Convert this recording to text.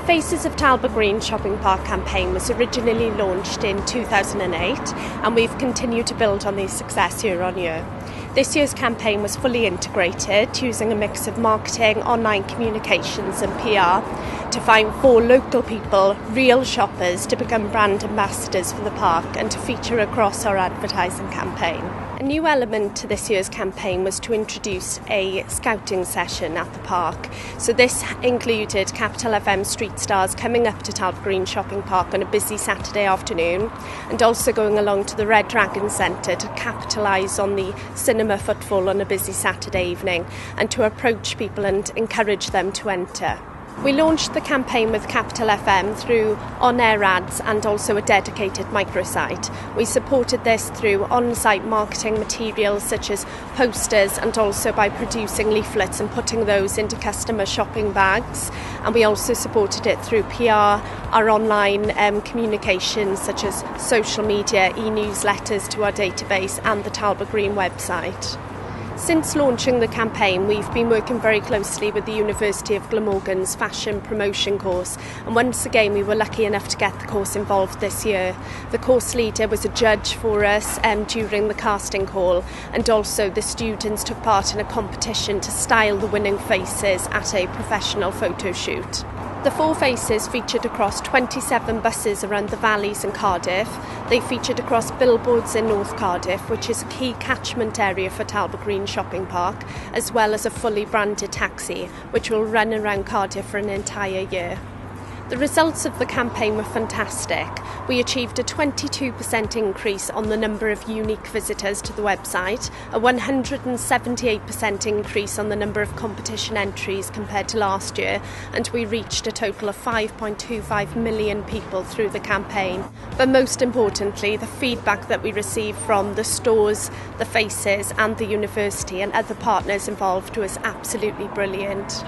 Faces of Talbot Green Shopping Park campaign was originally launched in 2008, and we've continued to build on the success year on year. This year's campaign was fully integrated, using a mix of marketing, online communications and PR to find for local people, real shoppers, to become brand ambassadors for the park and to feature across our advertising campaign. A new element to this year's campaign was to introduce a scouting session at the park. So this included Capital FM street stars coming up to Talbot Green Shopping Park on a busy Saturday afternoon, and also going along to the Red Dragon Centre to capitalise on the cinema footfall on a busy Saturday evening and to approach people and encourage them to enter. We launched the campaign with Capital FM through on-air ads and also a dedicated microsite. We supported this through on-site marketing materials such as posters and also by producing leaflets and putting those into customer shopping bags. And we also supported it through PR, our online communications such as social media, e-newsletters to our database and the Talbot Green website. Since launching the campaign, we've been working very closely with the University of Glamorgan's fashion promotion course, and once again we were lucky enough to get the course involved this year. The course leader was a judge for us during the casting call, and also the students took part in a competition to style the winning faces at a professional photo shoot. The four faces featured across 27 buses around the valleys in Cardiff. They featured across billboards in North Cardiff, which is a key catchment area for Talbot Green Shopping Park, as well as a fully branded taxi, which will run around Cardiff for an entire year. The results of the campaign were fantastic. We achieved a 22% increase on the number of unique visitors to the website, a 178% increase on the number of competition entries compared to last year, and we reached a total of 5.25 million people through the campaign. But most importantly, the feedback that we received from the stores, the faces and the university and other partners involved was absolutely brilliant.